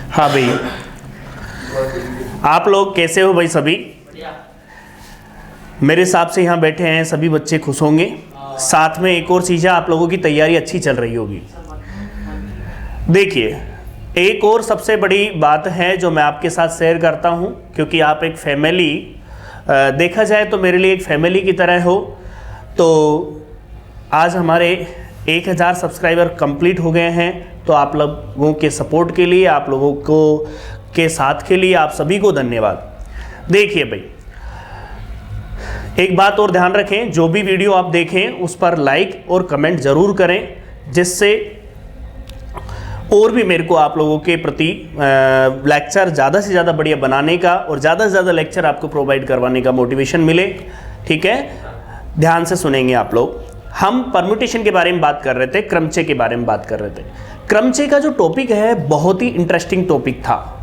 हाँ भाई, आप लोग कैसे हो भाई? सभी मेरे हिसाब से यहाँ बैठे हैं सभी बच्चे खुश होंगे। साथ में एक और चीज़ है, आप लोगों की तैयारी अच्छी चल रही होगी। देखिए, एक और सबसे बड़ी बात है जो मैं आपके साथ शेयर करता हूँ, क्योंकि आप एक फैमिली, देखा जाए तो मेरे लिए एक फैमिली की तरह हो। तो आज हमारे 1000 सब्सक्राइबर कंप्लीट हो गए हैं। तो आप लोगों के सपोर्ट के लिए, आप लोगों को के साथ के लिए आप सभी को धन्यवाद। देखिए भाई, एक बात और ध्यान रखें, जो भी वीडियो आप देखें उस पर लाइक और कमेंट ज़रूर करें, जिससे और भी मेरे को आप लोगों के प्रति लेक्चर ज़्यादा से ज़्यादा बढ़िया बनाने का और ज़्यादा से ज़्यादा लेक्चर आपको प्रोवाइड करवाने का मोटिवेशन मिले। ठीक है, ध्यान से सुनेंगे आप लोग। हम परम्यूटेशन के बारे में बात कर रहे थे, क्रमचय के बारे में बात कर रहे थे। क्रमचय का जो टॉपिक है बहुत ही इंटरेस्टिंग टॉपिक था,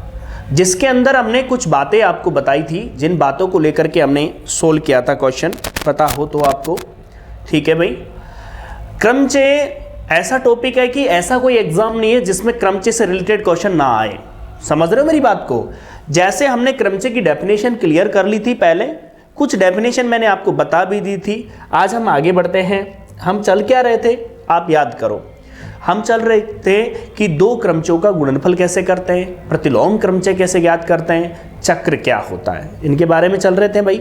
जिसके अंदर हमने कुछ बातें आपको बताई थी, जिन बातों को लेकर के हमने सोल्व किया था क्वेश्चन, पता हो तो आपको। ठीक है भाई, क्रमचय ऐसा टॉपिक है कि ऐसा कोई एग्जाम नहीं है जिसमें क्रमचय से रिलेटेड क्वेश्चन ना आए। समझ रहे हो मेरी बात को? जैसे हमने क्रमचय की डेफिनेशन क्लियर कर ली थी, पहले कुछ डेफिनेशन मैंने आपको बता भी दी थी। आज हम आगे बढ़ते हैं। हम चल क्या रहे थे, आप याद करो। हम चल रहे थे कि दो क्रमचयों का गुणनफल कैसे करते हैं, प्रतिलोम क्रमचय कैसे ज्ञात करते हैं, चक्र क्या होता है, इनके बारे में चल रहे थे भाई।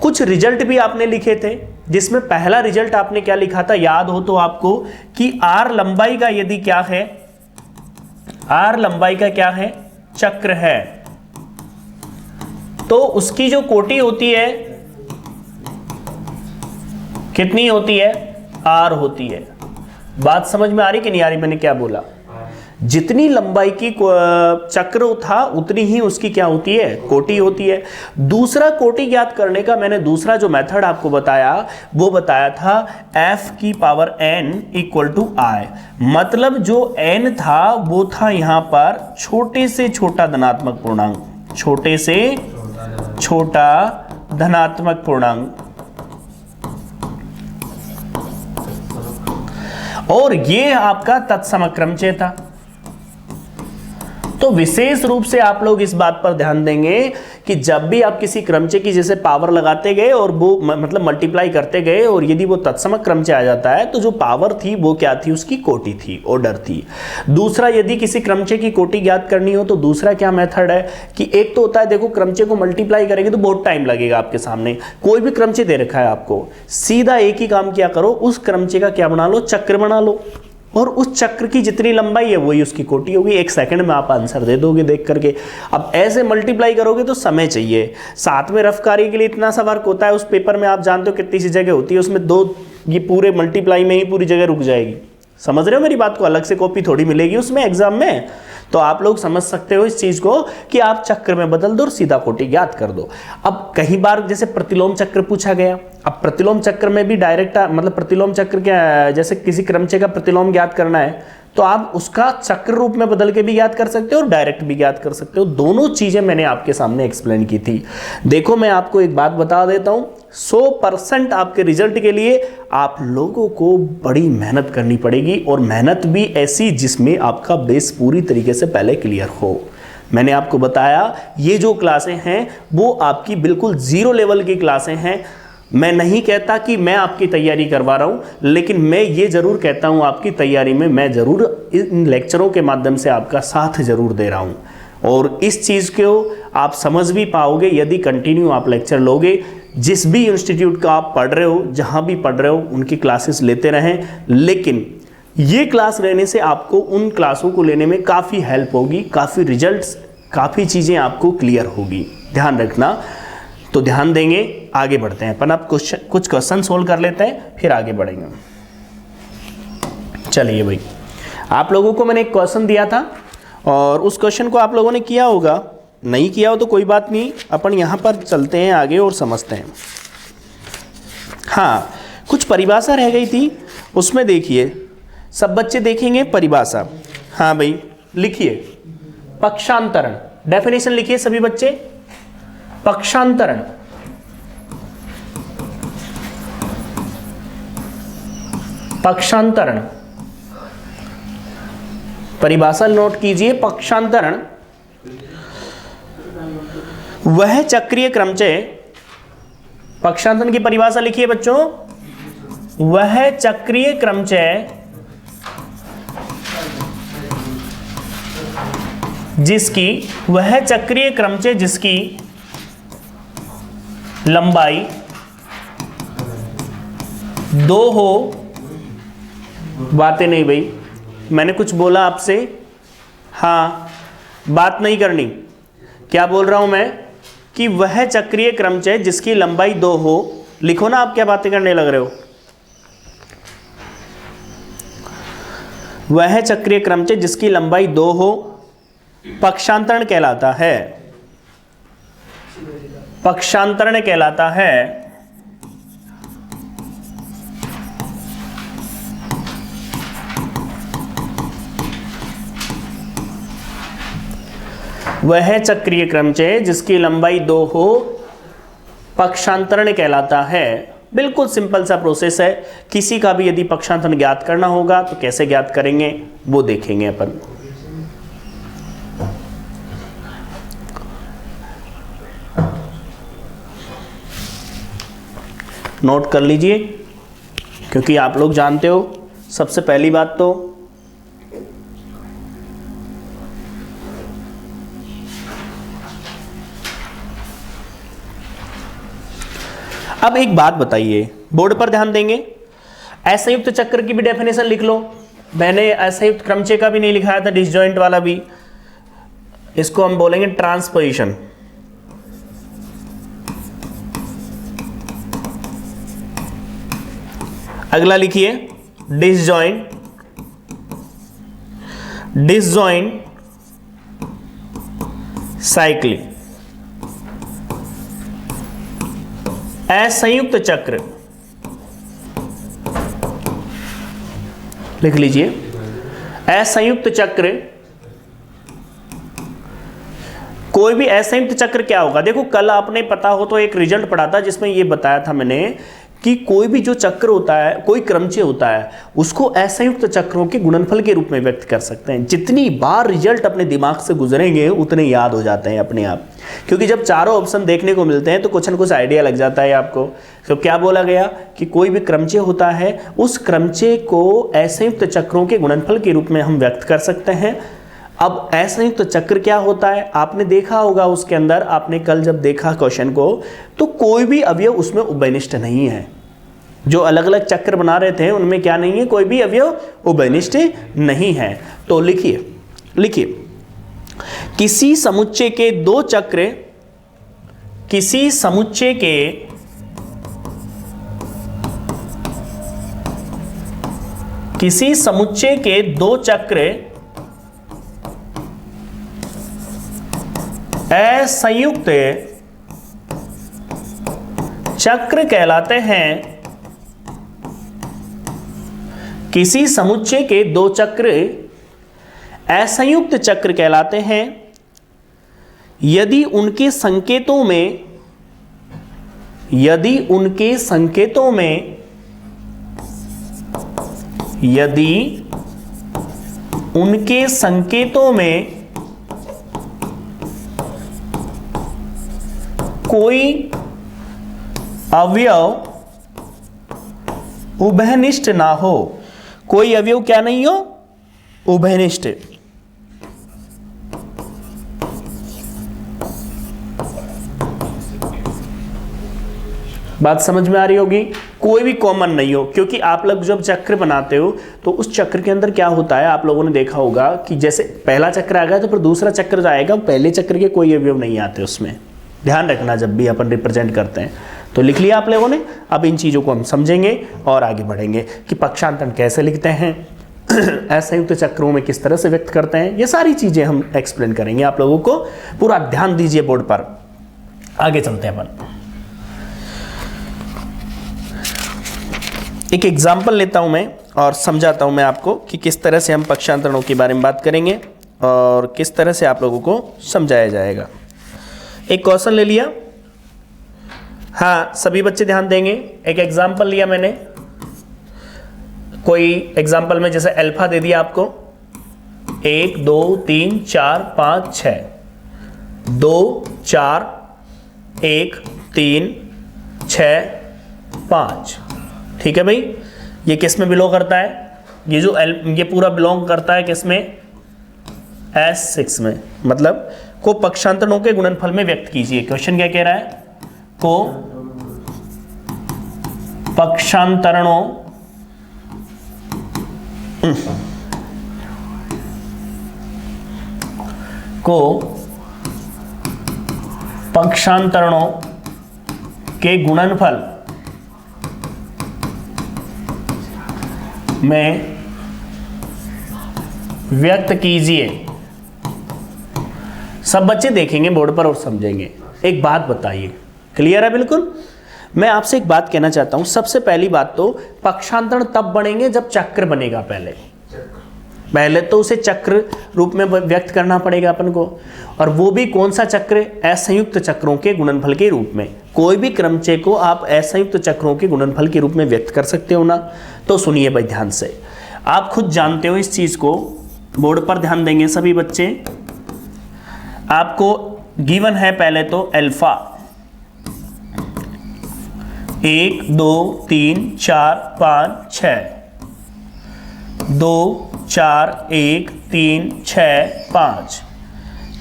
कुछ रिजल्ट भी आपने लिखे थे, जिसमें पहला रिजल्ट आपने क्या लिखा था, याद हो तो आपको, कि आर लंबाई का यदि क्या है, आर लंबाई का क्या है, चक्र है, तो उसकी जो कोटि होती है कितनी होती है, आर होती है। बात समझ में आ रही कि नहीं आ रही? मैंने क्या बोला, जितनी लंबाई की चक्र था उतनी ही उसकी क्या होती है, कोटि होती है। दूसरा कोटि ज्ञात करने का मैंने दूसरा जो मेथड आपको बताया, वो बताया था f की power n equal to i। मतलब जो n था वो था यहां पर छोटे से छोटा धनात्मक पूर्णांक, छोटे से छोटा धनात्मक पूर्णांक, और ये आपका तत्सम क्रमचय था। तो विशेष रूप से आप लोग इस बात पर ध्यान देंगे कि जब भी आप किसी क्रमचय की जैसे पावर लगाते गए और वो मतलब मल्टीप्लाई करते गए, और यदि वो तत्सम क्रमचय आ जाता है तो जो पावर थी वो क्या थी, उसकी कोटि थी, ऑर्डर थी। दूसरा, यदि किसी क्रमचय की कोटि ज्ञात करनी हो तो दूसरा क्या मेथड है कि एक तो होता है, देखो क्रमचय को मल्टीप्लाई करेंगे तो बहुत टाइम लगेगा आपके सामने। कोई भी क्रमचय दे रखा है आपको, सीधा एक ही काम क्या करो, उस क्रमचय का क्या बना लो, चक्र बना लो, और उस चक्र की जितनी लंबाई है वही उसकी कोटि होगी। 1 सेकंड में आप आंसर दे दोगे देख करके। अब ऐसे मल्टीप्लाई करोगे तो समय चाहिए। साथ में रफ कार्य के लिए इतना सा वर्क होता है, उस पेपर में आप जानते हो कितनी सी जगह होती है, उसमें 2 ये पूरे मल्टीप्लाई में ही पूरी जगह रुक जाएगी। समझ रहे हो मेरी बात को? अलग से कॉपी थोड़ी मिलेगी उसमें एग्जाम में। तो आप लोग समझ सकते हो इस चीज को कि आप चक्र में बदल दो और सीधा कोटि ज्ञात कर दो। अब कई बार जैसे प्रतिलोम चक्र पूछा गया, अब प्रतिलोम चक्र में भी डायरेक्ट मतलब प्रतिलोम चक्र क्या, जैसे किसी क्रमचय का प्रतिलोम ज्ञात करना है तो आप उसका चक्र रूप में बदल के भी ज्ञात कर सकते हो और डायरेक्ट भी ज्ञात कर सकते हो। दोनों चीजें मैंने आपके सामने एक्सप्लेन की थी। देखो, मैं आपको एक बात बता देता हूं, 100% आपके रिजल्ट के लिए आप लोगों को बड़ी मेहनत करनी पड़ेगी, और मेहनत भी ऐसी जिसमें आपका बेस पूरी तरीके से पहले क्लियर हो। मैंने आपको बताया ये जो क्लासें हैं वो आपकी बिल्कुल 0 लेवल की क्लासें हैं। मैं नहीं कहता कि मैं आपकी तैयारी करवा रहा हूं, लेकिन मैं ये जरूर कहता हूं आपकी तैयारी में मैं जरूर इन लेक्चरों के माध्यम से आपका साथ जरूर दे रहा हूं। और इस चीज़ को आप समझ भी पाओगे यदि कंटिन्यू आप लेक्चर लोगे। जिस भी इंस्टीट्यूट का आप पढ़ रहे हो, जहां भी पढ़ रहे हो, उनकी क्लासेस लेते रहें, लेकिन ये क्लास लेने से आपको उन क्लासों को लेने में काफ़ी हेल्प होगी, काफ़ी रिजल्ट्स, काफ़ी चीज़ें आपको क्लियर होगी। ध्यान रखना। तो ध्यान देंगे, आगे बढ़ते हैं अपन। अब कुछ क्वेश्चन सोल्व कर लेते हैं, फिर आगे बढ़ेंगे। चलिए भाई, आप लोगों को मैंने एक क्वेश्चन दिया था और उस क्वेश्चन को आप लोगों ने किया होगा, नहीं किया हो तो कोई बात नहीं, अपन यहाँ पर चलते हैं आगे और समझते हैं। हाँ, कुछ परिभाषा रह गई थी, उसमें देखिए सब बच्चे देखेंगे परिभाषा। हाँ भाई, लिखिए पक्षांतरण, डेफिनेशन लिखिए सभी बच्चे। पक्षांतरण, पक्षांतरण परिभाषा नोट कीजिए, पक्षांतरण वह चक्रीय क्रमचय, पक्षांतरण की परिभाषा लिखिए बच्चों, वह चक्रीय क्रमचय जिसकी, वह चक्रीय क्रमचय जिसकी लंबाई 2 हो, बातें नहीं भाई, मैंने कुछ बोला आपसे, हाँ बात नहीं करनी। क्या बोल रहा हूं मैं कि वह चक्रीय क्रमचय जिसकी लंबाई 2 हो, लिखो ना, आप क्या बातें करने लग रहे हो। वह चक्रीय क्रमचय जिसकी लंबाई 2 हो पक्षांतरण कहलाता है, पक्षांतरण कहलाता है। वह चक्रीय क्रमचय जिसकी लंबाई 2 हो पक्षांतरण कहलाता है। बिल्कुल सिंपल सा प्रोसेस है। किसी का भी यदि पक्षांतरण ज्ञात करना होगा तो कैसे ज्ञात करेंगे वो देखेंगे अपन। नोट कर लीजिए, क्योंकि आप लोग जानते हो सबसे पहली बात तो अब एक बात बताइए, बोर्ड पर ध्यान देंगे, असंयुक्त चक्र की भी डेफिनेशन लिख लो। मैंने असंयुक्त क्रमचय का भी नहीं लिखाया था, डिसजॉइंट वाला भी, इसको हम बोलेंगे ट्रांसपोजिशन। अगला लिखिए डिसजॉइंट, डिसजॉइंट साइक्लिक। असंयुक्त चक्र लिख लीजिए, असंयुक्त चक्र, कोई भी असंयुक्त चक्र क्या होगा। देखो कल आपने पता हो तो एक रिजल्ट पढ़ा था जिसमें यह बताया था मैंने कि कोई भी जो चक्र होता है, कोई क्रमचय होता है, उसको असंयुक्त चक्रों के गुणनफल के रूप में व्यक्त कर सकते हैं। जितनी बार रिजल्ट अपने दिमाग से गुजरेंगे उतने याद हो जाते हैं अपने आप, क्योंकि जब चारों ऑप्शन देखने को मिलते हैं तो कुछ न कुछ आइडिया लग जाता है आपको। तो क्या बोला गया कि कोई भी क्रमचय होता है, उस क्रमचय को असंयुक्त चक्रों के गुणनफल के रूप में हम व्यक्त कर सकते हैं। अब असंयुक्त चक्र क्या होता है आपने देखा होगा, उसके अंदर आपने कल जब देखा क्वेश्चन को, तो कोई भी अवयव उसमें उभयनिष्ठ नहीं है। जो अलग अलग चक्र बना रहे थे उनमें क्या नहीं है, कोई भी अवयव उभयनिष्ठ नहीं है। तो लिखिए, लिखिए किसी समुच्चय के दो चक्र, किसी समुच्चय के दो चक्र असंयुक्त चक्र कहलाते हैं। किसी समुच्चय के दो चक्र असंयुक्त चक्र कहलाते हैं यदि उनके संकेतों में, यदि उनके संकेतों में, यदि उनके संकेतों में कोई अवयव उभयनिष्ठ ना हो। कोई अवयव क्या नहीं हो, उभयनिष्ठ। बात समझ में आ रही होगी। कोई भी कॉमन नहीं हो, क्योंकि आप लोग जब चक्र बनाते हो तो उस चक्र के अंदर क्या होता है, आप लोगों ने देखा होगा कि जैसे पहला चक्र आ गया तो फिर दूसरा चक्र जो आएगा पहले चक्र के कोई अवयव नहीं आते उसमें। ध्यान रखना जब भी अपन रिप्रेजेंट करते हैं। तो लिख लिया आप लोगों ने। अब इन चीज़ों को हम समझेंगे और आगे बढ़ेंगे कि पक्षांतरण कैसे लिखते हैं, असंयुक्त चक्रों में किस तरह से व्यक्त करते हैं, ये सारी चीज़ें हम एक्सप्लेन करेंगे आप लोगों को। पूरा ध्यान दीजिए बोर्ड पर। आगे चलते हैं अपन। एक एग्जाम्पल लेता हूं मैं और समझाता हूं मैं आपको कि किस तरह से हम पक्षांतरणों के बारे में बात करेंगे और किस तरह से आप लोगों को समझाया जाएगा। एक क्वेश्चन ले लिया, हाँ सभी बच्चे ध्यान देंगे। एक एग्जाम्पल लिया मैंने, कोई एग्जाम्पल में जैसे अल्फा दे दिया आपको, 1 2 3 4 5 6, 2 4 1 3 6 5। ठीक है भाई, ये किस में बिलोंग करता है? ये जो ये पूरा बिलोंग करता है किस में? S6 में। मतलब को पक्षांतरणों के गुणनफल में व्यक्त कीजिए। क्वेश्चन क्या कह रहा है? को पक्षांतरणों के गुणनफल में व्यक्त कीजिए। सब बच्चे देखेंगे बोर्ड पर और समझेंगे। एक बात बताइए, क्लियर है बिल्कुल? मैं आपसे एक बात कहना चाहता हूं। सबसे पहली बात तो पक्षांतरण तब बनेंगे जब चक्र बनेगा। पहले तो उसे चक्र रूप में व्यक्त करना पड़ेगा अपन को, और वो भी कौन सा चक्र? असंयुक्त चक्रों के गुणनफल के रूप में। कोई भी क्रमचय को आप असंयुक्त चक्रों के गुणनफल के रूप में व्यक्त कर सकते हो ना? तो सुनिए भाई ध्यान से, आप खुद जानते हो इस चीज को। बोर्ड पर ध्यान देंगे सभी बच्चे। आपको गिवन है पहले तो अल्फा 1 2 3 4 5 6, 2 4 1 3 6 5।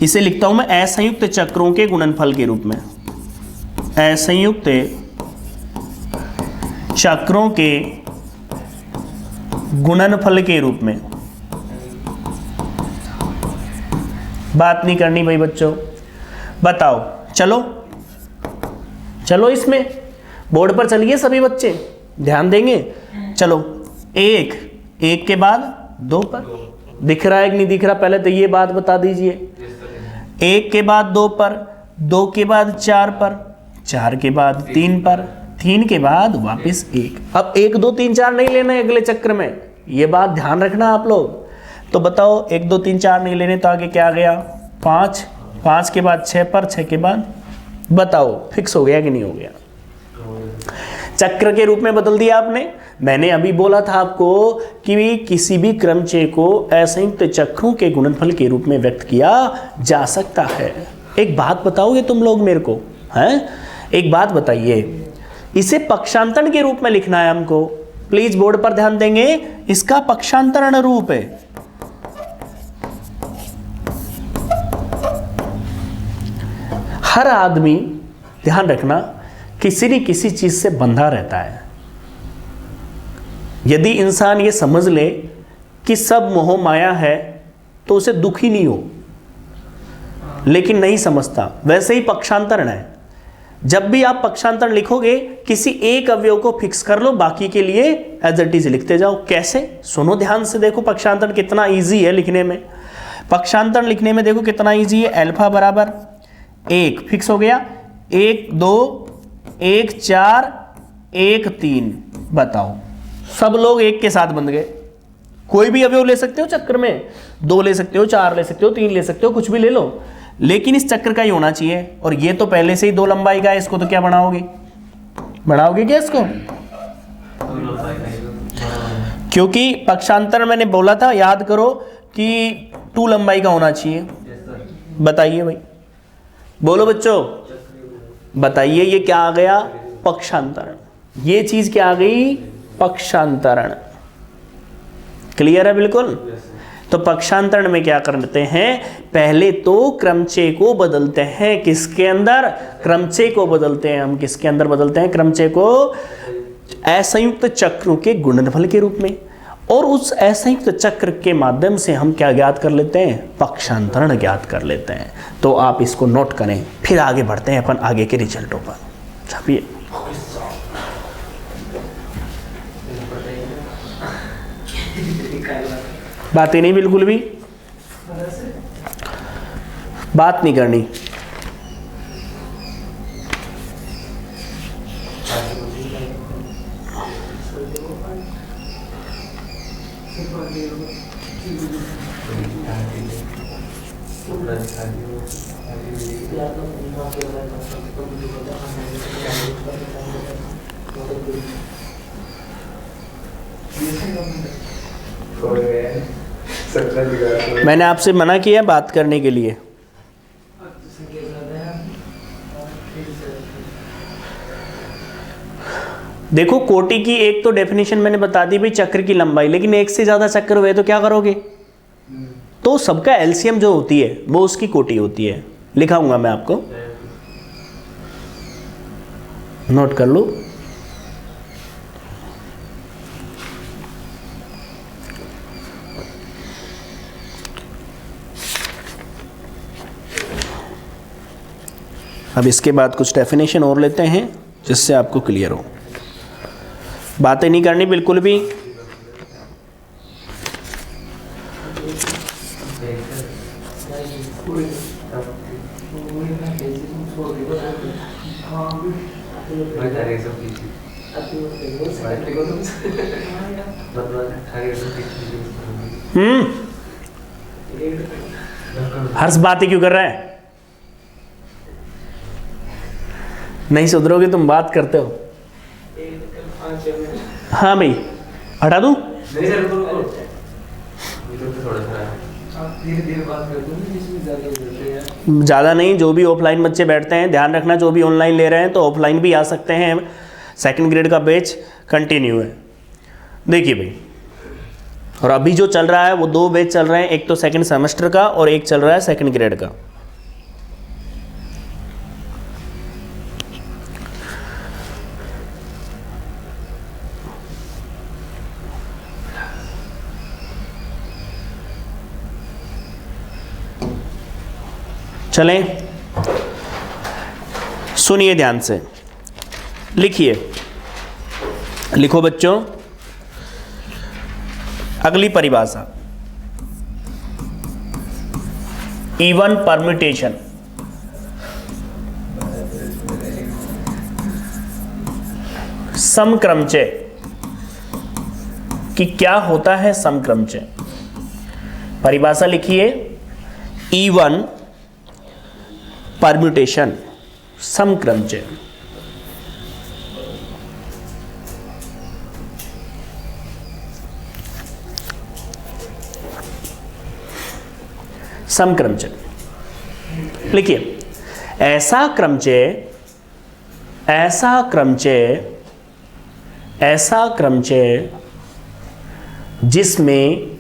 इसे लिखता हूं मैं असंयुक्त चक्रों के गुणनफल के रूप में। असंयुक्त चक्रों के गुणनफल के रूप में। बात नहीं करनी भाई बच्चों, बताओ। चलो चलो, इसमें बोर्ड पर चलिए सभी बच्चे, ध्यान देंगे। चलो, 1 के बाद 2 पर दिख रहा है कि नहीं दिख रहा? पहले तो ये बात बता दीजिए। 1 के बाद 2 पर, 2 के बाद 4 पर, 4 के बाद 3 पर, 3 के बाद वापस 1। अब 1 2 3 4 नहीं लेना है अगले चक्र में, ये बात ध्यान रखना आप लोग। तो बताओ 1 2 3 4 नहीं लेने तो आगे क्या आ गया? 5, 5 के बाद 6 पर, 6 के बाद बताओ फिक्स हो गया कि नहीं हो गया? चक्र के रूप में बदल दिया आपने। मैंने अभी बोला था आपको कि किसी भी क्रमचय को असंयुक्त चक्रों के गुणनफल के रूप में व्यक्त किया जा सकता है। एक बात बताओगे तुम लोग मेरे को? हैं? एक बात बताइए, इसे पक्षांतरण के रूप में लिखना है हमको। प्लीज बोर्ड पर ध्यान देंगे, इसका पक्षांतरण रूप है। हर आदमी ध्यान रखना किसी न किसी चीज से बंधा रहता है। यदि इंसान ये समझ ले कि सब मोह माया है तो उसे दुख ही नहीं हो, लेकिन नहीं समझता। वैसे ही पक्षांतरण है। जब भी आप पक्षांतरण लिखोगे किसी एक अवयव को फिक्स कर लो, बाकी के लिए एज इट इज लिखते जाओ। कैसे? सुनो ध्यान से, देखो पक्षांतरण कितना इजी है लिखने में। पक्षांतरण लिखने में देखो कितना इजी है। अल्फा बराबर 1 फिक्स हो गया, 1 2 1 4 1 3। बताओ, सब लोग 1 के साथ बंध गए। कोई भी अवयव ले सकते हो चक्र में, 2 ले सकते हो, 4 ले सकते हो, 3 ले सकते हो, कुछ भी ले लो, लेकिन इस चक्र का ही होना चाहिए। और ये तो पहले से ही 2 लंबाई का है, इसको तो क्या बढ़ाओगे? बढ़ाओगे क्या इसको? क्योंकि पक्षांतरण मैंने बोला था, याद करो कि 2 लंबाई का होना चाहिए। बताइए भाई, बोलो बच्चों, बताइए ये क्या आ गया? पक्षांतरण। ये चीज क्या आ गई? पक्षांतरण। क्लियर है बिल्कुल? तो पक्षांतरण में क्या करते हैं? पहले तो क्रमचय को बदलते हैं। किसके अंदर? क्रमचय को बदलते हैं हम। किसके अंदर बदलते हैं क्रमचय को? असंयुक्त चक्रों के गुणनफल के रूप में। और उस असंयुक्त चक्र के माध्यम से हम क्या ज्ञात कर लेते हैं? पक्षांतरण ज्ञात कर लेते हैं। तो आप इसको नोट करें, फिर आगे बढ़ते हैं अपन आगे के रिजल्टों पर। छापिए। बातें नहीं, बिल्कुल भी बात नहीं करनी। मैंने आपसे मना किया बात करने के लिए। देखो कोटि की एक तो डेफिनेशन मैंने बता दी भाई, चक्र की लंबाई, लेकिन एक से ज्यादा चक्र हुए तो क्या करोगे? तो सबका एलसीएम जो होती है वो उसकी कोटि होती है। लिखाऊंगा मैं आपको, नोट कर लो। अब इसके बाद कुछ डेफिनेशन और लेते हैं जिससे आपको क्लियर हो। बातें नहीं करनी बिल्कुल भी। हर्ष बातें क्यों कर रहा है? नहीं सुधरोगे तुम, बात करते हो। हाँ भाई, हटा दूं? ज़्यादा नहीं, जो भी ऑफलाइन बच्चे बैठते हैं ध्यान रखना, जो भी ऑनलाइन ले रहे हैं तो ऑफलाइन भी आ सकते हैं। सेकंड ग्रेड का बैच कंटिन्यू है। देखिए भाई, और अभी जो चल रहा है वो 2 बैच चल रहे हैं, एक तो सेकंड सेमेस्टर का और एक चल रहा है सेकंड ग्रेड का। चलें, सुनिए ध्यान से, लिखिए, लिखो बच्चों। अगली परिभाषा, इवन परम्यूटेशन। समक्रमचय कि क्या होता है समक्रमचय? परिभाषा लिखिए, इवन परम्यूटेशन, समक्रमचय। समक्रमचय लिखिए, ऐसा क्रमचय, ऐसा क्रमचय, ऐसा क्रमचय जिसमें,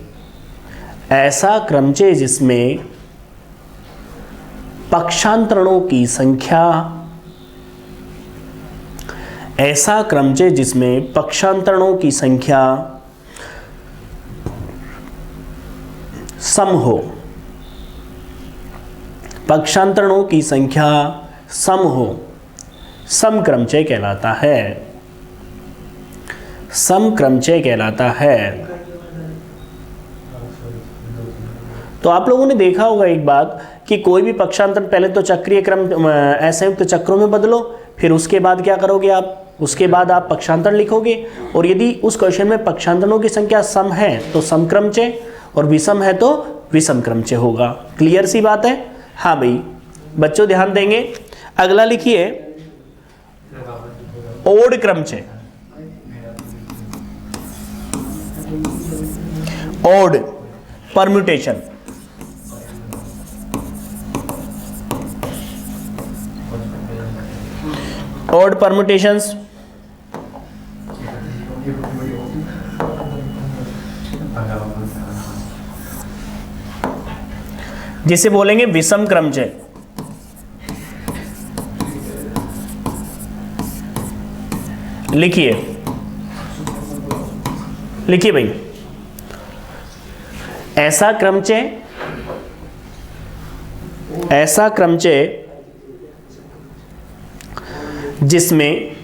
ऐसा क्रमचय जिसमें पक्षांतरणों की संख्या, ऐसा क्रमचय जिसमें पक्षांतरणों की संख्या सम हो, पक्षांतरणों की संख्या सम हो, समक्रमचय कहलाता है। समक्रमचय कहलाता है। तो आप लोगों ने देखा होगा एक बात कि कोई भी पक्षांतर पहले तो चक्रीय क्रम असंयुक्त चक्रों में बदलो, फिर उसके बाद क्या करोगे आप? उसके बाद आप पक्षांतर लिखोगे, और यदि उस क्वेश्चन में पक्षांतरों की संख्या सम है तो समक्रमचय, और विषम है तो विषमक्रमचय होगा। क्लियर सी बात है? हाँ भाई, बच्चों ध्यान देंगे। अगला लिखिए, ओड क्रमचय। ओड परम्यूटेशन, odd permutations, जिसे बोलेंगे विषम क्रमचय। लिखिए, लिखिए भाई, ऐसा क्रमचय, ऐसा क्रमचय जिसमें,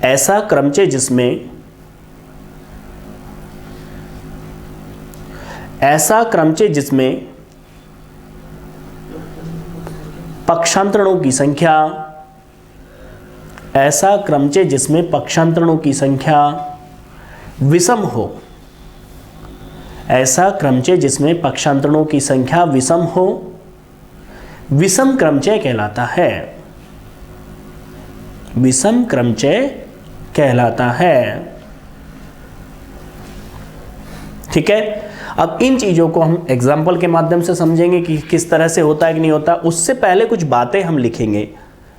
ऐसा क्रमचय जिसमें, ऐसा क्रमचय जिसमें पक्षांतरणों की संख्या, ऐसा क्रमचय जिसमें पक्षांतरणों की संख्या विषम हो, ऐसा क्रमचय जिसमें पक्षांतरणों की संख्या विषम हो, विषम क्रमचय कहलाता है। विषम क्रमचय कहलाता है। ठीक है, अब इन चीज़ों को हम एग्जाम्पल के माध्यम से समझेंगे कि किस तरह से होता है कि नहीं होता। उससे पहले कुछ बातें हम लिखेंगे।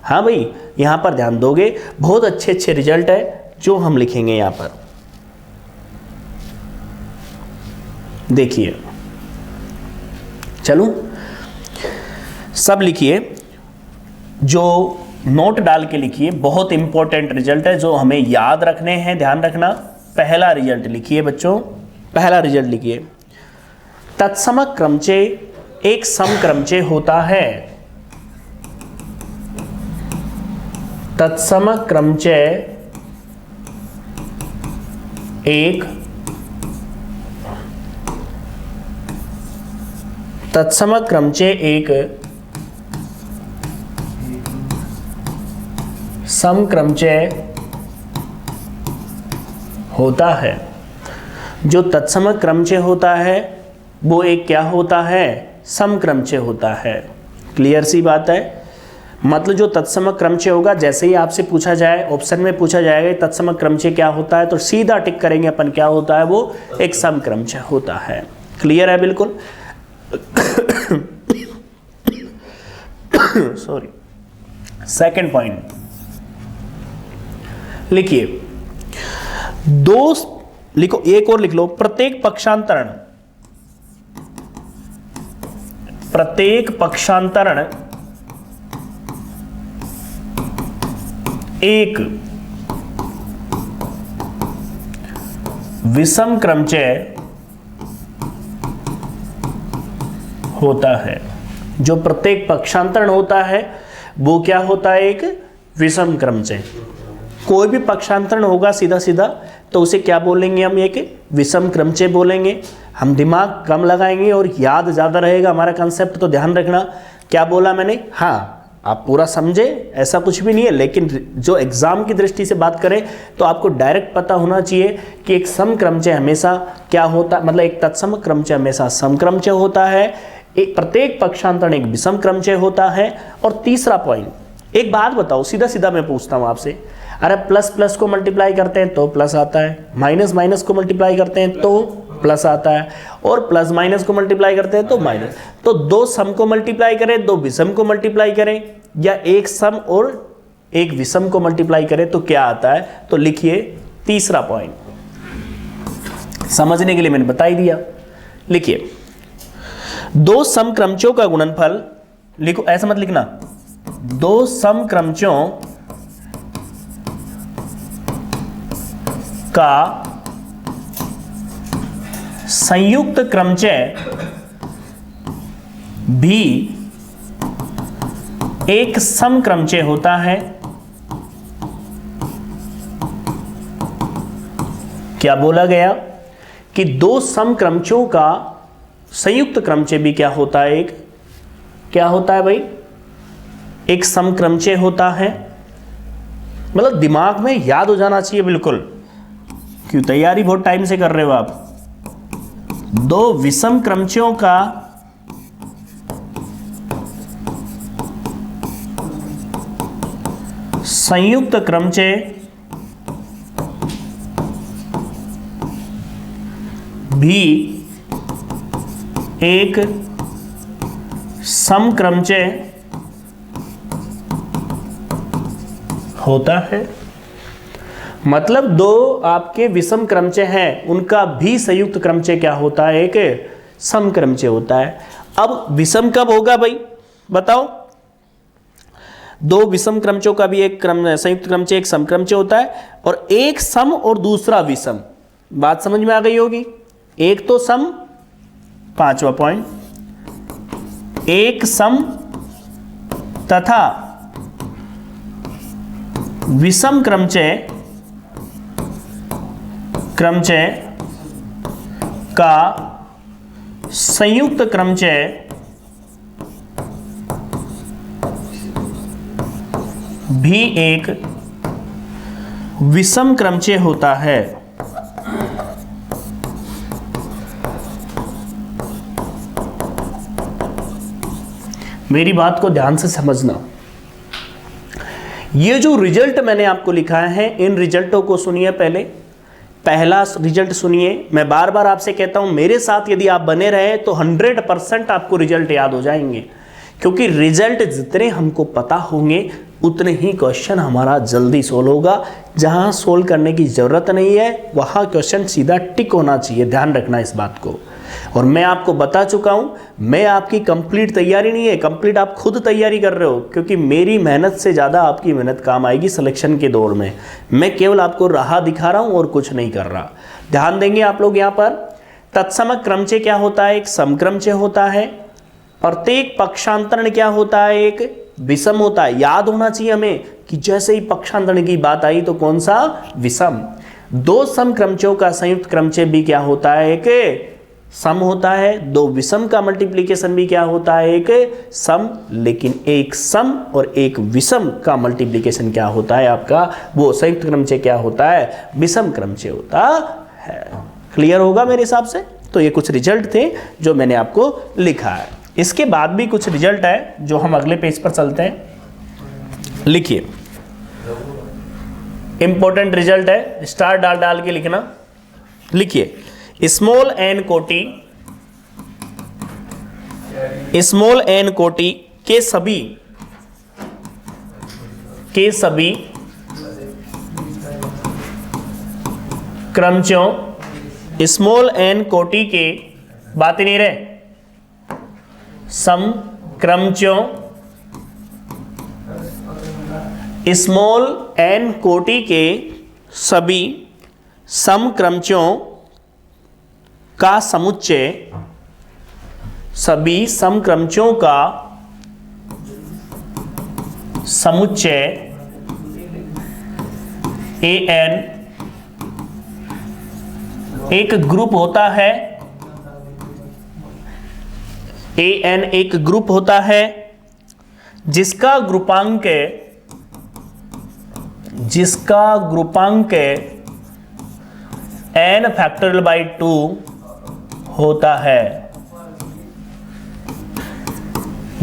हाँ भाई, यहाँ पर ध्यान दोगे, बहुत अच्छे अच्छे रिजल्ट है जो हम लिखेंगे यहाँ पर। देखिए, चलो सब लिखिए, जो नोट डाल के लिखिए, बहुत इंपॉर्टेंट रिजल्ट है जो हमें याद रखने हैं, ध्यान रखना। पहला रिजल्ट लिखिए बच्चों, पहला रिजल्ट लिखिए, तत्समक क्रमचय एक समक्रमचय होता है। तत्समक क्रमचय एक तत्समक क्रमचय एक समक्रमचय होता है। जो तत्समक क्रमचय होता है वो एक क्या होता है, समक्रमचय होता है। क्लियर सी बात है। मतलब जो तत्समक क्रमचय होगा, जैसे ही आपसे पूछा जाए, ऑप्शन में पूछा जाएगा तत्समक क्रमचय क्या होता है, तो सीधा टिक करेंगे अपन, क्या होता है वो, एक समक्रमचय होता है। क्लियर है बिल्कुल। सॉरी, सेकंड पॉइंट लिखिए, दो लिखो, एक और लिख लो, प्रत्येक पक्षांतरण, प्रत्येक पक्षांतरण एक विषम क्रमचय होता है। जो प्रत्येक पक्षांतरण होता है वो क्या होता है, एक विषम क्रमचय। कोई भी पक्षांतरण होगा सीधा सीधा तो उसे क्या बोलेंगे हम, एक विषम क्रमचय बोलेंगे। हम दिमाग कम लगाएंगे और याद ज़्यादा रहेगा हमारा कंसेप्ट, तो ध्यान रखना। क्या बोला मैंने, हाँ आप पूरा समझे, ऐसा कुछ भी नहीं है, लेकिन जो एग्जाम की दृष्टि से बात करें तो आपको डायरेक्ट पता होना चाहिए कि एक समक्रमचय हमेशा क्या होता, मतलब एक तत्सम क्रमचय हमेशा समक्रमचय होता है, एक प्रत्येक पक्षांतरण एक विषम क्रमचय होता है। और तीसरा पॉइंट, एक बात बताओ, सीधा सीधा मैं पूछता हूं आपसे, अरे प्लस प्लस को मल्टीप्लाई करते हैं तो प्लस आता है, माइनस माइनस को मल्टीप्लाई करते हैं तो प्लस आता है, और प्लस माइनस को मल्टीप्लाई करते हैं तो माइनस। तो दो सम को मल्टीप्लाई करें, दो विषम को मल्टीप्लाई करें, या एक सम और एक विषम को मल्टीप्लाई करें तो क्या आता है। तो लिखिए तीसरा पॉइंट, समझने के लिए मैंने बता ही दिया। लिखिए, दो समक्रमचयों का गुणनफल, लिखो ऐसा मत लिखना, दो समक्रमचयों का संयुक्त क्रमचय भी एक समक्रमचय होता है। क्या बोला गया कि दो समक्रमचयों का संयुक्त क्रमचय भी क्या होता है, एक क्या होता है भाई, एक समक्रमचय होता है। मतलब दिमाग में याद हो जाना चाहिए बिल्कुल, क्यों तैयारी बहुत टाइम से कर रहे हो आप। दो विषम क्रमचयों का संयुक्त क्रमचय भी एक समक्रमचय होता है। मतलब दो आपके विषम क्रमचय हैं, उनका भी संयुक्त क्रमचय क्या होता है, एक समक्रमचय होता है। अब विषम कब होगा भाई बताओ, दो विषम क्रमचयों का भी एक संयुक्त क्रमचय एक समक्रमचय होता है, और एक सम और दूसरा विषम। बात समझ में आ गई होगी। एक तो सम, पांचवा पॉइंट, एक सम तथा विषम क्रमचय का संयुक्त क्रमचय भी एक विषम क्रमचय होता है। मेरी बात को ध्यान से समझना। ये जो रिजल्ट मैंने आपको लिखा है, इन रिजल्टों को सुनिए पहले। पहला रिजल्ट सुनिए, मैं बार बार आपसे कहता हूं मेरे साथ यदि आप बने रहे तो 100% आपको रिजल्ट याद हो जाएंगे, क्योंकि रिजल्ट जितने हमको पता होंगे उतने ही क्वेश्चन हमारा जल्दी सोल्व होगा। जहां सोल्व करने की जरूरत नहीं है वहां क्वेश्चन सीधा टिक होना चाहिए, ध्यान रखना इस बात को। और मैं आपको बता चुका हूं, मैं आपकी कंप्लीट तैयारी नहीं है, कंप्लीट आप खुद तैयारी कर रहे हो, क्योंकि मेरी मेहनत से ज़्यादा आपकी मेहनत काम आएगी सिलेक्शन के दौर में। मैं केवल आपको राह दिखा रहा हूं और कुछ नहीं कर रहा। ध्यान देंगे आप लोग यहाँ पर, तत्समक क्रमचय क्या होता है? एक समक्रमचय होता है। प्रत्येक पक्षांतरण क्या होता है? एक विषम होता है। याद होना चाहिए हमें कि जैसे ही पक्षांतरण की बात आई तो कौन सा? विषम। दो समक्रमचयों का संयुक्त क्रमचय भी क्या होता है? एक सम होता है। दो विषम का मल्टीप्लिकेशन भी क्या होता है? एक सम। लेकिन एक सम और एक विषम का मल्टीप्लिकेशन क्या होता है आपका? वो संयुक्त क्रमचय क्या होता है? विषम क्रमचय होता है। क्लियर होगा मेरे हिसाब से? तो ये कुछ रिजल्ट थे जो मैंने आपको लिखा है। इसके बाद भी कुछ रिजल्ट है जो हम अगले पेज पर चलते हैं। लिखिए, इंपॉर्टेंट रिजल्ट है, स्टार डाल डाल के लिखना। लिखिए, स्मॉल एन कोटि के सभी क्रमचयों, स्मॉल एन कोटि के, बात ही नहीं रहे, समक्रमचयों, स्मॉल एन कोटि के सभी समक्रमचयों का समुच्चय, सभी समक्रमचयों का समुच्चय an एक ग्रुप होता है। an एक ग्रुप होता है जिसका ग्रुपांक n फैक्टोरियल बाई 2 होता है।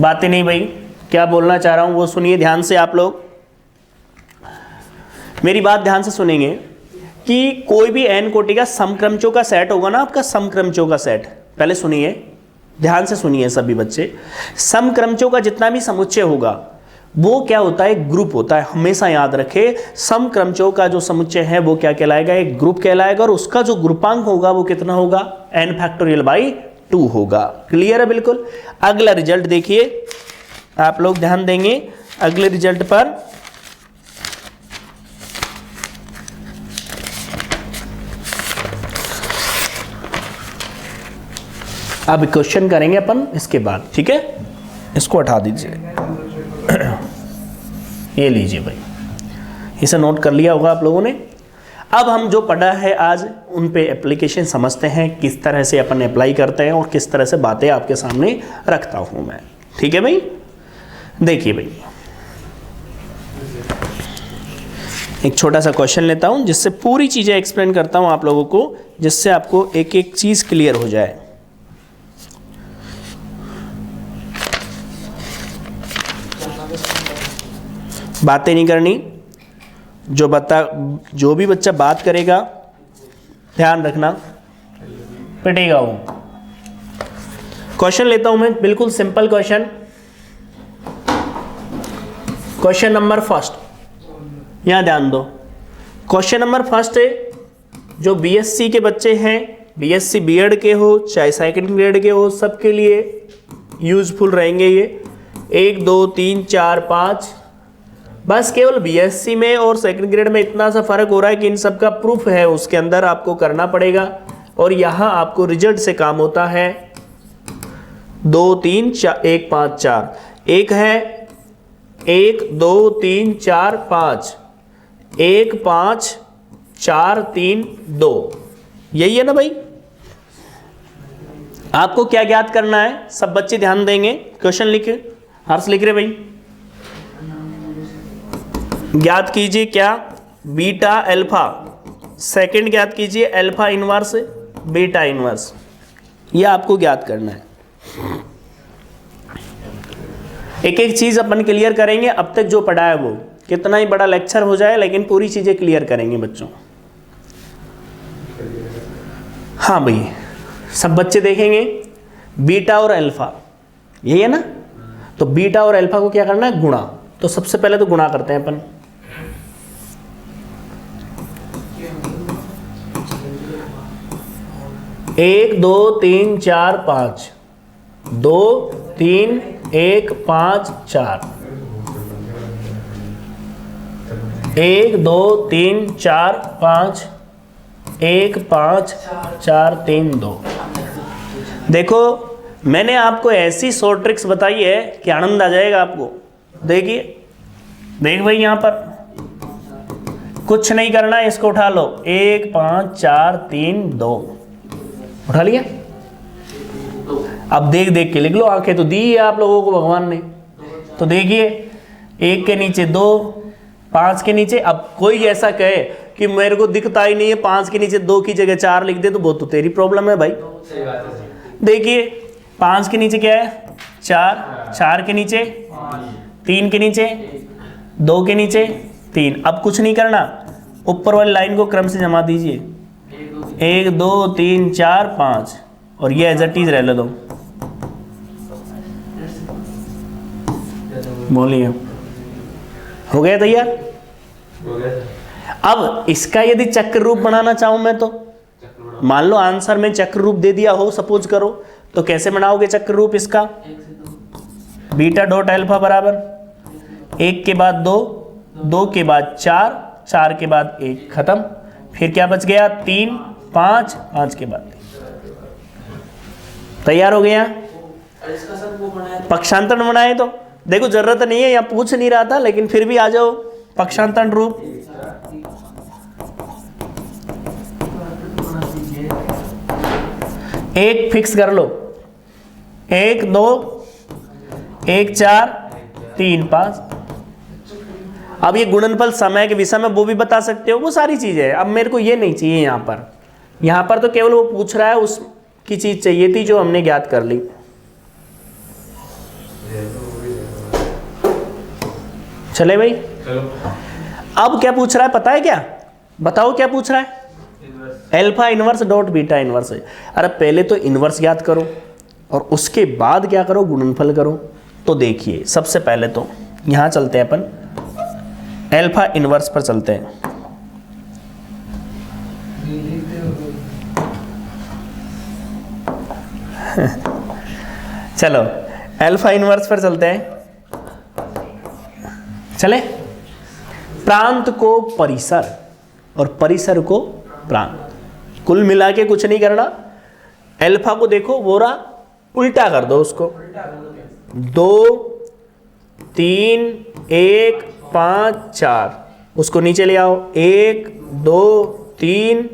बातें नहीं भाई, क्या बोलना चाह रहा हूं वो सुनिए ध्यान से। आप लोग मेरी बात ध्यान से सुनेंगे कि कोई भी n कोटि का समक्रमचयों का सेट होगा ना, आपका समक्रमचयों का सेट, पहले सुनिए, ध्यान से सुनिए सभी बच्चे। समक्रमचयों का जितना भी समुच्चय होगा वो क्या होता है? एक ग्रुप होता है। हमेशा याद रखे, समक्रमचयों का जो समुच्चय है वो क्या कहलाएगा? एक ग्रुप कहलाएगा। और उसका जो ग्रुपांक होगा वो कितना होगा? n फैक्टोरियल बाई 2 होगा। क्लियर है बिल्कुल? अगला रिजल्ट देखिए, आप लोग ध्यान देंगे अगले रिजल्ट पर। अब क्वेश्चन करेंगे अपन इसके बाद, ठीक है? इसको हटा दीजिए, ये लीजिए भाई, इसे नोट कर लिया होगा आप लोगों ने। अब हम जो पढ़ा है आज उन पे एप्लीकेशन समझते हैं, किस तरह से अपन अप्लाई करते हैं और किस तरह से बातें आपके सामने रखता हूं मैं। ठीक है भाई? देखिए भाई, एक छोटा सा क्वेश्चन लेता हूं जिससे पूरी चीजें एक्सप्लेन करता हूं आप लोगों को, जिससे आपको एक एक चीज क्लियर हो जाए। बातें नहीं करनी, जो भी बच्चा बात करेगा ध्यान रखना, पिटेगा वो। क्वेश्चन लेता हूं मैं, बिल्कुल simple question. Question number first, यहां ध्यान दो। क्वेश्चन नंबर फर्स्ट है, जो बीएससी के बच्चे हैं, बीएससी बीएड के हो चाहे सेकंड ग्रेड के हो, सबके लिए यूजफुल रहेंगे ये। 1 2 3 4 5, बस केवल बीएससी में और सेकंड ग्रेड में इतना सा फर्क हो रहा है कि इन सब का प्रूफ है उसके अंदर आपको करना पड़ेगा। और यहां आपको रिजल्ट से काम होता है। 2 3 4 1 5 4, एक है 1 2 3 4 5, 1 5 4 3 2, यही है ना भाई? आपको क्या ज्ञात करना है? सब बच्चे ध्यान देंगे, क्वेश्चन लिखे, हर्ष लिख रहे भाई। ज्ञात कीजिए क्या? Beta alpha. सेकंड ज्ञात कीजिए अल्फा इनवर्स बीटा इनवर्स, ये आपको ज्ञात करना है। एक एक चीज अपन क्लियर करेंगे। अब तक जो पढ़ा है वो कितना ही बड़ा लेक्चर हो जाए, लेकिन पूरी चीजें क्लियर करेंगे बच्चों। हाँ भाई, सब बच्चे देखेंगे बीटा और अल्फा, यही है ना। तो बीटा और अल्फा को क्या करना है, गुणा। तो सबसे पहले तो गुणा करते हैं अपन। एक 2 3 4 5, 2 3 1 5 4, 1 2 3 4 5, 1 5 4 3 2। देखो मैंने आपको ऐसी शॉर्ट ट्रिक्स बताई है कि आनंद आ जाएगा आपको। देखिए, देख भाई, यहां पर कुछ नहीं करना है, इसको उठा लो। 1 5 4 3 2, उठा लिया। अब देख देख के लिख लो, आंखें तो दी है आप लोगों को भगवान ने। तो देखिए, 1 के नीचे 2, 5 के नीचे, अब कोई ऐसा कहे कि मेरे को दिखता ही नहीं है, 5 के नीचे 2 की जगह 4 लिख दे, तो वो तो तेरी प्रॉब्लम है भाई। देखिए 5 के नीचे क्या है, 4, 4 के नीचे 3, के नीचे 2, के नीचे 3। अब कुछ नहीं करना, ऊपर वाली लाइन को क्रम से जमा दीजिए। 1 2 3 4 5, और ये एज इट इज रह लो। बोलिए, हो गया तैयार? अब इसका यदि चक्र रूप बनाना चाहूं मैं, तो मान लो आंसर में चक्र रूप दे दिया हो, सपोज करो, तो कैसे बनाओगे चक्र रूप इसका? बीटा डॉट अल्फा बराबर 1 के बाद 2, 2 के बाद 4, 4 के बाद 1, खत्म। फिर क्या बच गया, 3 5, 5 के बाद 3। तैयार हो गया। पक्षांतरण बनाए तो देखो, जरूरत नहीं है, यहाँ पूछ नहीं रहा था, लेकिन फिर भी आ जाओ। पक्षांतरण रूप, एक फिक्स कर लो, 1 2 1 4 3 5। अब ये गुणनफल समय के विषय में वो भी बता सकते हो, वो सारी चीजें है। अब मेरे को ये नहीं चाहिए यहाँ पर तो केवल वो पूछ रहा है, उसकी चीज चाहिए थी जो हमने ज्ञात कर ली। चले भाई, अब क्या पूछ रहा है पता है क्या? बताओ क्या पूछ रहा है? Alpha inverse dot beta inverse है। अरे पहले तो इनवर्स ज्ञात करो और उसके बाद क्या करो, गुणनफल करो। तो देखिए, सबसे पहले तो यहां चलते हैं अपन, अल्फा इनवर्स पर चलते हैं। चलो अल्फा इनवर्स पर चलते हैं। चले, प्रांत को परिसर और परिसर को प्रांत, कुल मिला के कुछ नहीं करना। अल्फा को देखो, बोरा उल्टा कर दो उसको, 2 3 1 5 4, उसको नीचे ले आओ, 1 2 3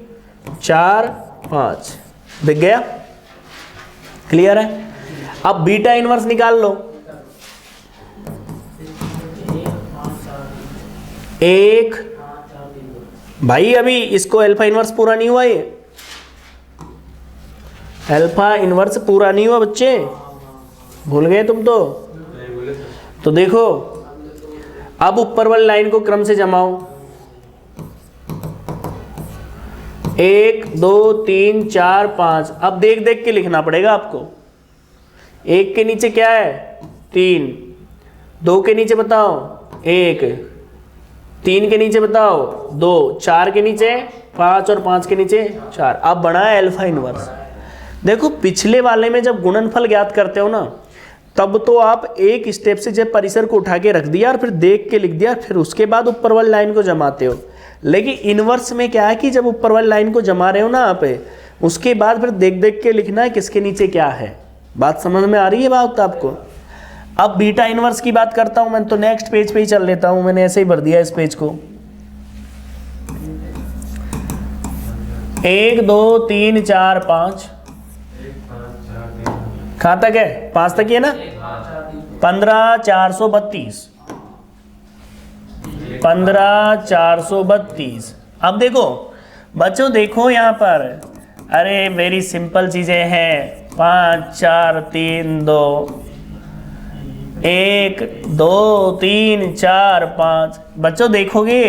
4 5, दिख गया? क्लियर है? अब बीटा इनवर्स निकाल लो। 1 भाई, अभी इसको अल्फा इनवर्स पूरा नहीं हुआ, ये अल्फा इनवर्स पूरा नहीं हुआ बच्चे, भूल गए तुम तो देखो, अब ऊपर वाली लाइन को क्रम से जमाओ। 1 2 3 4 5। अब देख देख के लिखना पड़ेगा आपको। 1 के नीचे क्या है, 3, 2 के नीचे बताओ 1, 3 के नीचे बताओ 2, 4 के नीचे 5 और 5 के नीचे 4। अब बना है अल्फा इनवर्स। देखो पिछले वाले में जब गुणनफल ज्ञात करते हो ना, तब तो आप एक स्टेप से जब परिसर को उठा के रख दिया और फिर देख के लिख दिया, फिर उसके बाद ऊपर वाली लाइन को जमाते हो। लेकिन इनवर्स में क्या है कि जब ऊपर वाली लाइन को जमा रहे हो ना आप, उसके बाद फिर देख देख के लिखना है किसके नीचे क्या है। बात समझ में आ रही है बात आपको? अब बीटा इनवर्स की बात करता हूं मैं, तो नेक्स्ट पेज पे ही चल लेता हूं, मैंने ऐसे ही भर दिया इस पेज को। 1 2 3 4 5, कहां तक है? 5 तक ही है ना? 15 432, 15 432। अब देखो बच्चों, देखो यहाँ पर, अरे वेरी सिंपल चीजें हैं। 5 4 3 2, 1 2 3 4 5। बच्चों देखोगे,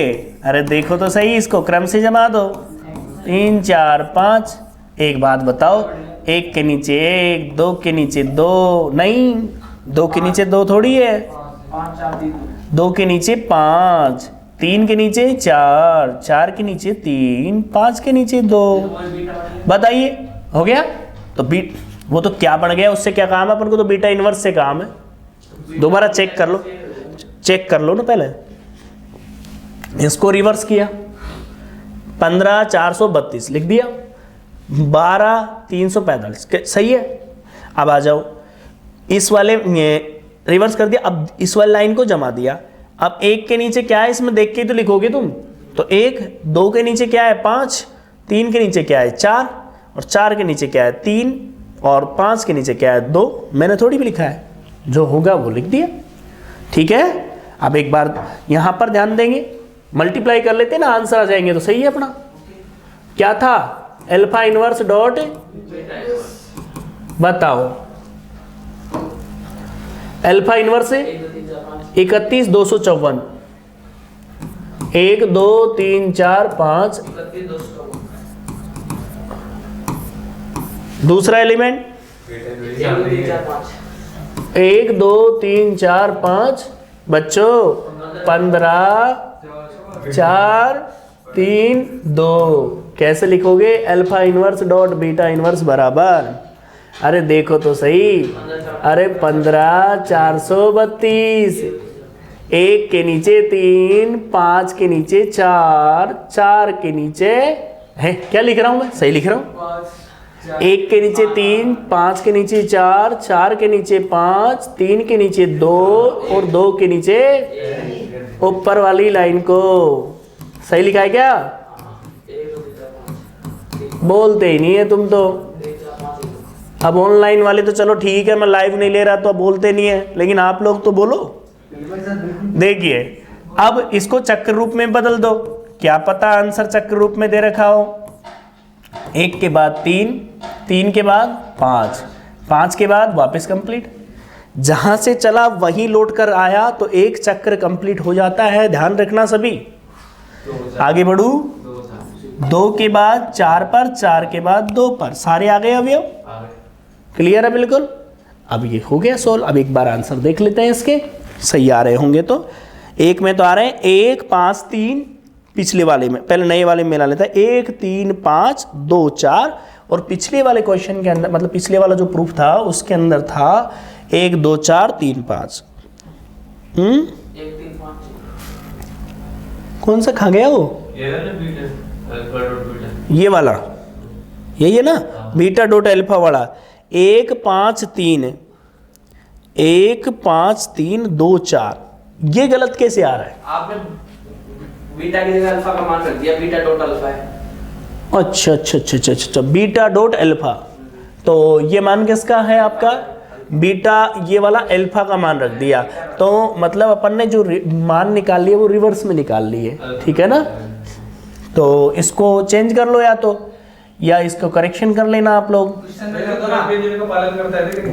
अरे देखो तो सही, इसको क्रम से जमा दो। 3 4 5, एक बात बताओ, एक के नीचे एक, दो के नीचे दो, नहीं दो के नीचे दो थोड़ी है, दो के नीचे पाँच, तीन के नीचे चार, चार के नीचे तीन, पाँच के नीचे दो। बताइए हो गया। तो बीट वो तो क्या बन गया, उससे क्या काम है अपन को, तो बीटा इनवर्स से काम है। दोबारा चेक कर लो, चेक कर लो ना पहले। इसको रिवर्स किया, 15,432 लिख दिया, 12,345 सही है। अब आ जाओ इस वाले रिवर्स कर दिया, अब इस वाले लाइन को जमा दिया। अब एक के नीचे क्या है इसमें देख के तो लिखोगे तुम, तो एक, दो के नीचे क्या है 5, तीन के नीचे क्या है 4, और चार के नीचे क्या है 3, और 5 के नीचे क्या है 2। मैंने थोड़ी भी लिखा है, जो होगा वो लिख दिया। ठीक है। अब एक बार यहां पर ध्यान देंगे, मल्टीप्लाई कर लेते ना, आंसर आ जाएंगे तो सही है अपना। क्या था, अल्फा इनवर्स डॉट, बताओ अल्फा इनवर्स 31,254, 1 2 3 4 5, दूसरा एलिमेंट 1 2 3 4 5, बच्चों 15 4 3 2। कैसे लिखोगे, alpha inverse dot beta inverse बराबर, अरे देखो तो सही, अरे 15,432, एक के नीचे 3, 5 के नीचे 4, 4 के नीचे है, क्या लिख रहा हूं मैं, सही लिख रहा हूं, एक के नीचे 3, 5 के नीचे 4, 4 के नीचे 5, 3 के नीचे 2, और 2 के नीचे ऊपर वाली लाइन को सही लिखा है क्या? बोलते ही नहीं है तुम तो। अब ऑनलाइन वाले तो चलो ठीक है, मैं लाइव नहीं ले रहा तो अब बोलते नहीं है, लेकिन आप लोग तो बोलो। देखिए अब इसको चक्र रूप में बदल दो, क्या पता आंसर चक्र रूप में दे रखा हो। 1 के बाद 3, 3 के बाद 5, 5 के बाद वापस कंप्लीट, जहां से चला वहीं लौट कर आया तो एक चक्र कंप्लीट हो जाता है, ध्यान रखना सभी। आगे बढ़ू, 2 के बाद 4 पर, 4 के बाद 2 पर, सारे आ गए अवयव, क्लियर है बिल्कुल। अब ये हो गया सोल्व। अब एक बार आंसर देख लेते हैं इसके, सही आ रहे होंगे तो। एक में तो आ रहे हैं 1 5 3, पिछले वाले में, पहले नए वाले में मिला लेता है, 1 3 5 2 4, और पिछले वाले क्वेश्चन के अंदर, मतलब पिछले वाला जो प्रूफ था उसके अंदर था 1 2 4 3 5। 1 3 5 कौन सा खा गया वो, ये वाला, यही है ना, बीटा डॉट अल्फा वाला। 1 5 3, 1 5 3 2 4, ये गलत कैसे आ रहा है? आपने बीटा की जगह अल्फा का मान रख दिया, बीटा डॉट अल्फा है। अच्छा अच्छा अच्छा अच्छा अच्छा, बीटा डॉट अल्फा, तो ये मान किसका है आपका, बीटा, ये वाला अल्फा का मान रख दिया, तो मतलब अपन ने जो मान निकाल लिए वो रिवर्स में निकाल लिए, ठीक है ना। तो इसको चेंज कर लो, या तो या इसको करेक्शन कर लेना आप लोग।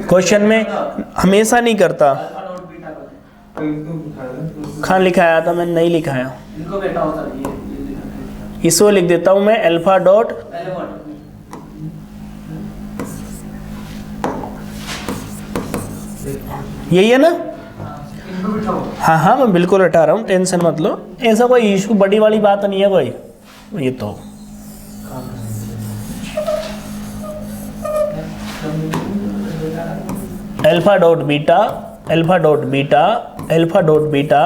क्वेश्चन में हमेशा नहीं करता, खान लिखाया था, मैंने नहीं लिखाया, इसको लिख देता हूं मैं अल्फा डॉट, यही है ना। हाँ हाँ मैं बिल्कुल हटा रहा हूँ, टेंशन मत लो, ऐसा कोई इशू बड़ी वाली बात नहीं है कोई। ये तो alpha dot beta, alpha dot beta, alpha dot beta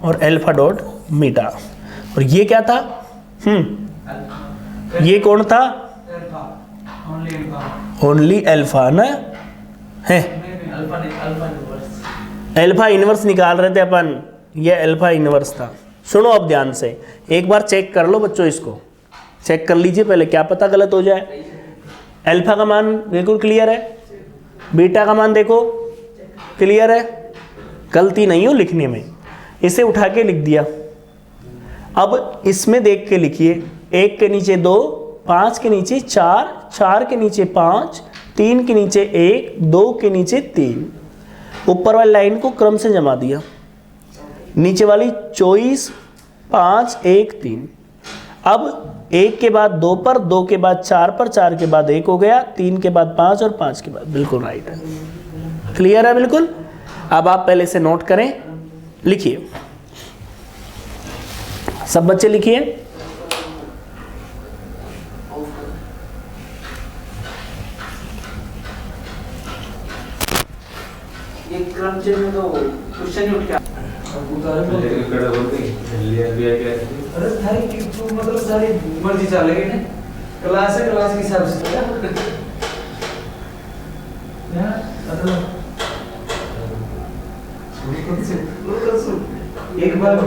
और अल्फा डॉट बीटा, और ये क्या था, ये कौन था, ओनली अल्फा ना है, अल्फा इनवर्स निकाल रहे थे अपन, ये अल्फा इनवर्स था। सुनो अब ध्यान से, एक बार चेक कर लो बच्चों, इसको चेक कर लीजिए पहले, क्या पता गलत हो जाए। अल्फा का मान बिल्कुल क्लियर है, बीटा का मान देखो क्लियर है, गलती नहीं हो लिखने में, इसे उठा के लिख दिया। अब इसमें देख के लिखिए, 1 के नीचे 2, 5 के नीचे 4, 4 के नीचे 5, 3 के नीचे 1, 2 के नीचे 3, ऊपर वाली लाइन को क्रम से जमा दिया, नीचे वाली 24 5 1 3। अब 1 के बाद 2 पर, 2 के बाद 4 पर, 4 के बाद 1 हो गया, 3 के बाद 5 और 5 के बाद, बिल्कुल राइट है। क्लियर है बिल्कुल। अब आप पहले से नोट करें, लिखिए, सब बच्चे लिखिए। ये क्रमचय में तो क्वेश्चन ही उठ के अरे थारी की तू मतलब सारी मर्जी चलेगी ना, क्लास है, क्लास के हिसाब से यार मतलब एक बार